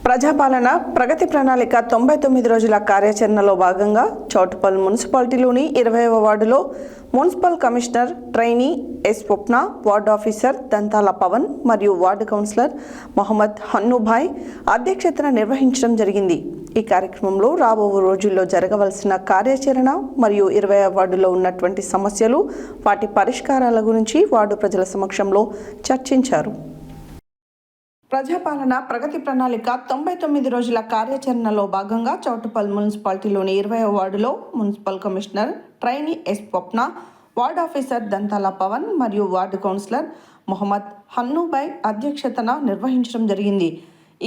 ప్రజాపాలన ప్రగతి ప్రణాళిక 99 రోజుల కార్యాచరణలో భాగంగా చౌటుప్పల్ మున్సిపాలిటీలోని 20వ వార్డులో మున్సిపల్ కమిషనర్ ట్రైనీ ఎస్ స్వప్న, వార్డు ఆఫీసర్ దంతాల పవన్ మరియు వార్డు కౌన్సిలర్ మొహమ్మద్ హన్నుభాయ్ అధ్యక్షతన నిర్వహించడం జరిగింది. ఈ కార్యక్రమంలో రాబో రోజుల్లో జరగవలసిన కార్యాచరణ మరియు 20వ వార్డులో ఉన్నటువంటి సమస్యలు, వాటి పరిష్కారాల గురించి వార్డు ప్రజల సమక్షంలో చర్చించారు. ప్రజాపాలన ప్రగతి ప్రణాళిక 99 రోజుల కార్యాచరణలో భాగంగా చౌటుప్పల్ మున్సిపాలిటీలోని 20వ వార్డులో మున్సిపల్ కమిషనర్ ట్రైనీ ఎస్ స్వప్న, వార్డు ఆఫీసర్ దంతాల పవన్ మరియు వార్డు కౌన్సిలర్ మొహమ్మద్ హన్నుభాయ్ అధ్యక్షతన నిర్వహించడం జరిగింది.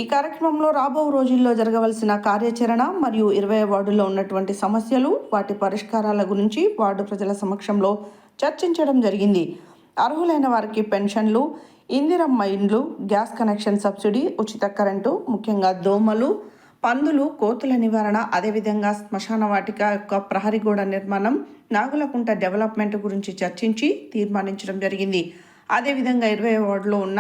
ఈ కార్యక్రమంలో రాబో రోజుల్లో జరగవలసిన కార్యాచరణ మరియు 20వ వార్డులో ఉన్నటువంటి సమస్యలు, వాటి పరిష్కారాల గురించి వార్డు ప్రజల సమక్షంలో చర్చించడం జరిగింది. అర్హులైన వారికి పెన్షన్లు, ఇందిరమ్మ ఇండ్లు, గ్యాస్ కనెక్షన్ సబ్సిడీ, ఉచిత కరెంటు, ముఖ్యంగా దోమలు, పందులు, కోతుల నివారణ, అదేవిధంగా శ్మశాన వాటిక యొక్క ప్రహరీ గోడ నిర్మాణం, నాగులకుంట డెవలప్మెంట్ గురించి చర్చించి తీర్మానించడం జరిగింది. అదేవిధంగా 20వ వార్డులో ఉన్న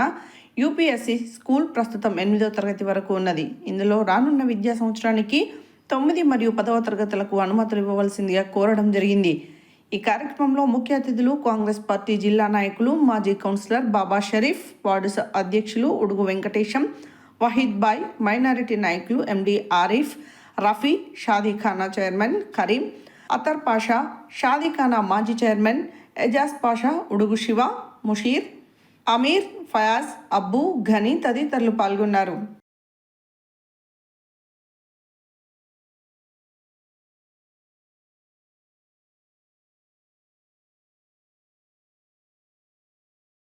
యూపీఎస్సీ స్కూల్ ప్రస్తుతం 8వ తరగతి వరకు ఉన్నది. ఇందులో రానున్న విద్యా సంవత్సరానికి 9 మరియు 10వ తరగతులకు అనుమతులు ఇవ్వవలసిందిగా కోరడం జరిగింది. ఈ కార్యక్రమంలో ముఖ్య అతిథులు కాంగ్రెస్ పార్టీ జిల్లా నాయకులు, మాజీ కౌన్సిలర్ బాబా షరీఫ్, వార్డు అధ్యక్షులు ఉడుగు వెంకటేశం, వహీద్ బాయ్, మైనారిటీ నాయకులు ఎండి ఆరిఫ్, రఫీ, షాదీఖానా చైర్మన్ కరీం, అతర్ పాషా, షాదీఖానా మాజీ చైర్మన్ ఎజాజ్ పాషా, ఉడుగు శివ, ముషీర్, అమీర్, ఫయాజ్, అబ్బు, ఘనీ తదితరులు పాల్గొన్నారు.